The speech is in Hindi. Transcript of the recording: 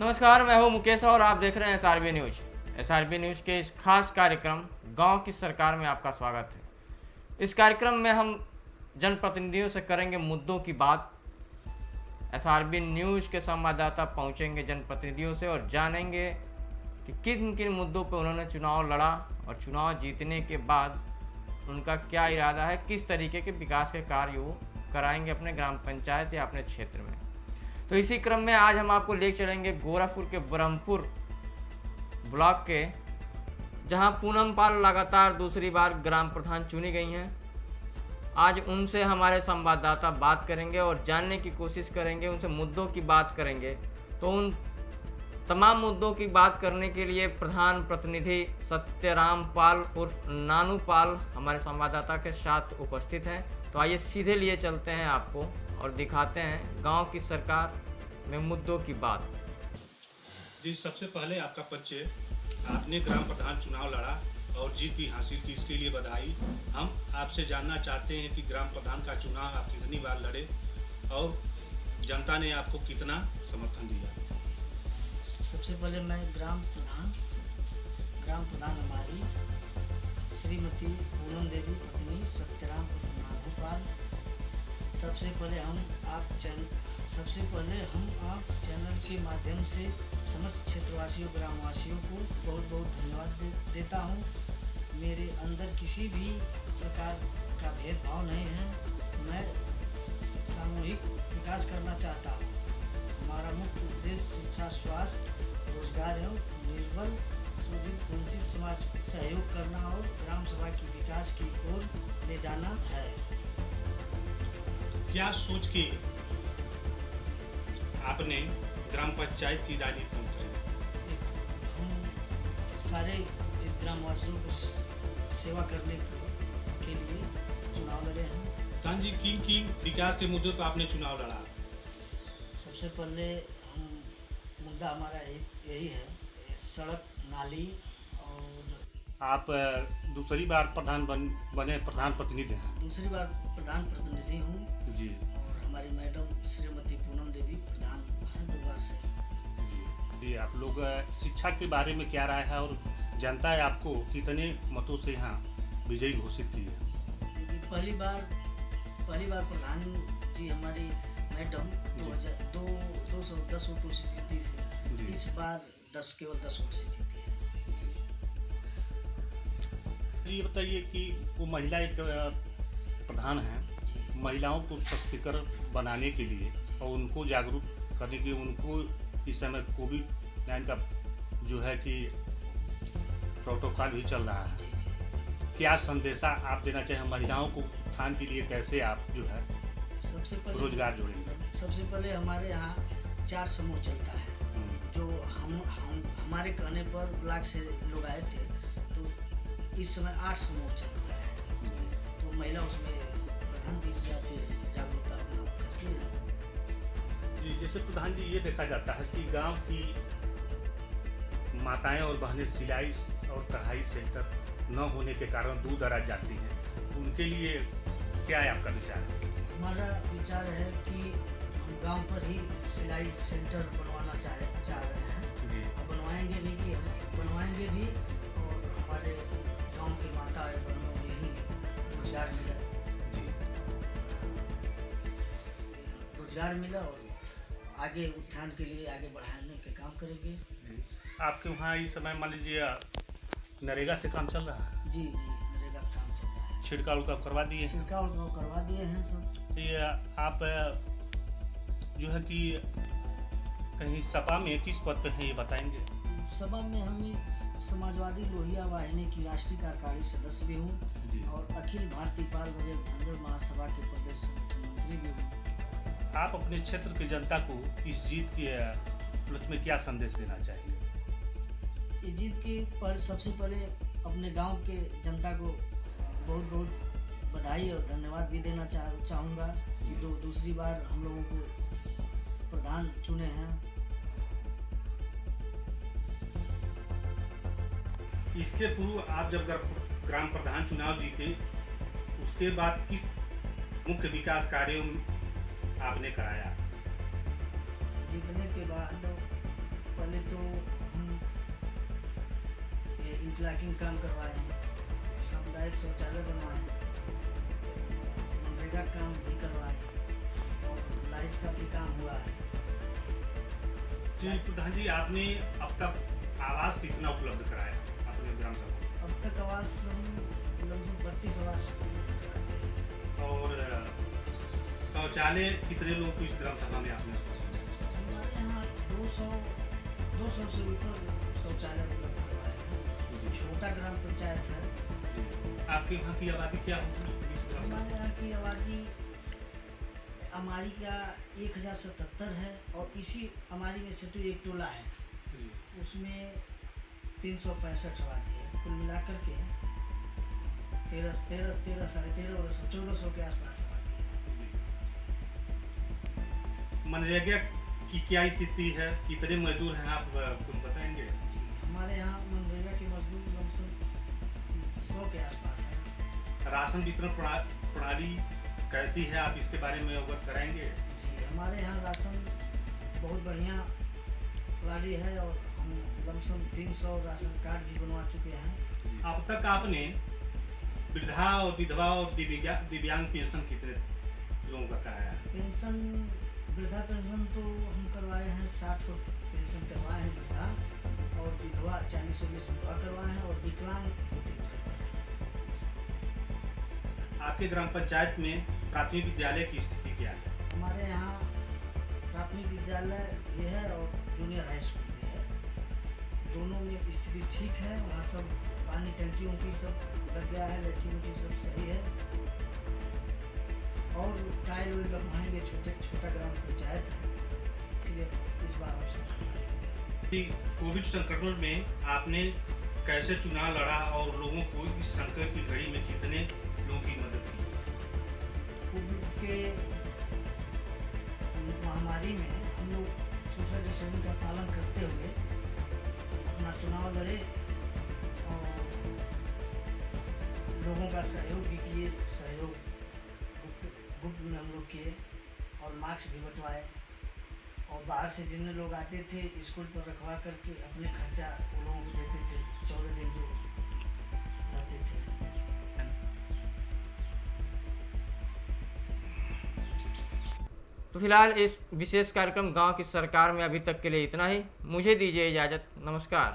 नमस्कार, मैं हूं मुकेश और आप देख रहे हैं एसआरबी न्यूज। एसआरबी न्यूज के इस खास कार्यक्रम गांव की सरकार में आपका स्वागत है। इस कार्यक्रम में हम जनप्रतिनिधियों से करेंगे मुद्दों की बात। एसआरबी न्यूज के संवाददाता पहुंचेंगे जनप्रतिनिधियों से और जानेंगे कि किन किन मुद्दों पर उन्होंने चुनाव लड़ा और चुनाव जीतने के बाद उनका क्या इरादा है, किस तरीके के विकास के कार्य वो कराएंगे अपने ग्राम पंचायत या अपने क्षेत्र में। तो इसी क्रम में आज हम आपको ले चलेंगे गोरखपुर के ब्रह्मपुर ब्लॉक के, जहां पूनम पाल लगातार दूसरी बार ग्राम प्रधान चुनी गई हैं। आज उनसे हमारे संवाददाता बात करेंगे और जानने की कोशिश करेंगे, उनसे मुद्दों की बात करेंगे। तो उन तमाम मुद्दों की बात करने के लिए प्रधान प्रतिनिधि सत्यराम पाल उर्फ नानू पाल हमारे संवाददाता के साथ उपस्थित हैं। तो आइए सीधे लिए चलते हैं आपको और दिखाते हैं गांव की सरकार में मुद्दों की बात। जी, सबसे पहले आपका परिचय। आपने ग्राम प्रधान चुनाव लड़ा और जीत भी हासिल की, इसके लिए बधाई। हम आपसे जानना चाहते हैं कि ग्राम प्रधान का चुनाव आप कितनी बार लड़े और जनता ने आपको कितना समर्थन दिया। सबसे पहले मैं ग्राम प्रधान हमारी श्रीमती पूनम देवी पत्नी सत्यराम नानू पाल। सबसे पहले हम आप चैनल के माध्यम से समस्त क्षेत्रवासियों ग्रामवासियों को बहुत बहुत धन्यवाद देता हूँ। मेरे अंदर किसी भी प्रकार का भेदभाव नहीं है। मैं सामूहिक विकास करना चाहता हूँ। हमारा मुख्य उद्देश्य शिक्षा, स्वास्थ्य, रोजगार एवं निर्बल शोषित वंचित समाज सहयोग करना और ग्राम सभा की विकास की ओर ले जाना है। क्या सोच के आपने ग्राम पंचायत की राजनीति में उतरे? हम सारे ग्रामवासियों को सेवा करने के लिए चुनाव लड़े हैं। प्रधान जी, किन विकास के मुद्दों पर आपने चुनाव लड़ा? सबसे पहले मुद्दा हमारा यही है, सड़क, नाली। और आप दूसरी बार बने प्रधान प्रतिनिधि हैं। दूसरी बार प्रधान प्रतिनिधि हूँ जी। और हमारी मैडम श्रीमती पूनम देवी प्रधान हैं 2 बार से। जी, आप लोग शिक्षा के बारे में क्या राय है और जनता है आपको कितने मतों से यहाँ विजयी घोषित की है? देखिए, पहली बार प्रधान जी हमारी मैडम 210 वोटों से जीती थी। इस बार केवल 10 वोट से जीती है। ये बताइए कि वो महिला एक प्रधान है, महिलाओं को सशक्तिकरण बनाने के लिए और उनको जागरूक करने के लिए, उनको इस समय कोविड-19 का जो है कि प्रोटोकॉल भी चल रहा है, क्या संदेशा आप देना चाहें महिलाओं को उत्थान के लिए? कैसे आप जो है सबसे पहले रोजगार जोड़ेंगे? सबसे पहले हमारे यहाँ 4 समूह चलता है। जो हमारे कहने पर ब्लॉक से लोग आए थे, तो इस समय 8 समूह चल रहा है। तो महिला उसमें प्रधान भी जाते हैं, जागरूकता करती है। जी, जैसे प्रधान जी, ये देखा जाता है कि गांव की माताएं और बहनें सिलाई और कढ़ाई सेंटर न होने के कारण दूर दराज जाती हैं, उनके लिए क्या है आपका विचार? हमारा विचार है कि हम गांव पर ही सिलाई सेंटर बनवाना चाह रहे हैं जी। और बनवाएंगे भी और हमारे गांव की माता है बहनों को यही रोजगार मिला और आगे उत्थान के लिए आगे बढ़ाने के काम करेंगे। आपके वहाँ इस समय मान लीजिए नरेगा से काम चल रहा है? जी, नरेगा काम चल रहा है। छिड़काव करवा दिए? छिड़काव करवा दिए हैं सब। तो ये आप जो है कि कहीं सपा में किस पद पे हैं, ये बताएंगे? सभा में हम समाजवादी लोहिया वाहिनी की राष्ट्रीय कार्यकारिणी सदस्य भी हूँ और अखिल भारतीय बाल बजट धनगर महासभा के प्रदेश संगठन मंत्री भी हूँ। आप अपने क्षेत्र की जनता को इस जीत के उपलक्ष्य में क्या संदेश देना चाहिए? इस जीत के पर सबसे पहले अपने गांव के जनता को बहुत बहुत बधाई और धन्यवाद भी देना चाहूँगा कि दूसरी बार हम लोगों को प्रधान चुने हैं। इसके पूर्व आप जब ग्राम प्रधान चुनाव जीते, उसके बाद किस मुख्य विकास कार्यों आपने कराया? जीतने के बाद पहले तो हम ये इंटरलॉकिंग काम करवाए हैं, सामुदायिक शौचालय बनवाए हैं, मनरेगा काम भी करवाए और लाइट का भी काम हुआ है। जी प्रधान जी, आपने अब तक आवास कितना उपलब्ध कराया अपने ग्राम सभा में? अब तक आवास हम लगभग 32 आवास उपलब्ध करा दिए हैं। और शौचालय कितने लोगों को इस ग्राम सभा में आपने? हमारे यहाँ 200 से ऊपर शौचालय उपलब्ध करवाए हैं। छोटा ग्राम पंचायत है। आपके यहाँ की आबादी क्या होगी इस ग्राम सभा? हमारे यहाँ की आबादी हमारी का 1077 है और इसी हमारी में से तो एक टोला है, जी। उसमें 365 आबादी है। कुल मिलाकर के 13 साढ़े 1400 के आसपास आबादी है। मनरेगा की क्या स्थिति है? कितने मजदूर हैं आप कुछ बताएंगे? जी, हमारे यहाँ मनरेगा के मजदूर लगभग 100 के आसपास है। राशन वितरण प्रणाली कैसी है, आप इसके बारे में अवगत कराएंगे? जी, हमारे यहाँ राशन बहुत बढ़िया प्रणाली है और हम लमसम 300 राशन कार्ड भी बनवा चुके हैं। अब तक आपने वृद्धा और विधवा और दिव्यांग पेंशन कितने लोगों का कराया है? पेंशन, वृद्धा पेंशन तो हम करवाए हैं 60 पेंशन करवाए हैं वृद्धा, और विधवा 40-40 विधवा करवाए हैं और विकलांग 3 करवाए हैं। आपके ग्राम पंचायत में प्राथमिक विद्यालय की स्थिति क्या है? हमारे यहाँ प्राथमिक विद्यालय भी है और जूनियर हाई स्कूल भी है। दोनों में स्थिति ठीक है। वहाँ सब पानी टंकियों की सब लग गया है, लैट्रिन की सब सही है और टाइल वाइल लगवाएंगे। छोटा ग्राम पंचायत है, इसलिए इस बार हम सब कोविड संक्रमण में आपने कैसे चुनाव लड़ा और लोगों को इस संकट की घड़ी में कितने लोगों की मदद की? कोविड के महामारी में हम लोग सोशल डिस्टेंसिंग का पालन करते हुए अपना चुनाव लड़े और लोगों का सहयोग भी किए। सहयोग ग्रुप में हम लोग किए और मास्क भी बंटवाए और बाहर से जितने लोग आते थे स्कूल पर रखवा करके अपने खर्चा वो लोगों को देते थे 14 दिन जो रहते थे। तो फिलहाल इस विशेष कार्यक्रम गांव की सरकार में अभी तक के लिए इतना ही। मुझे दीजिए इजाज़त। नमस्कार।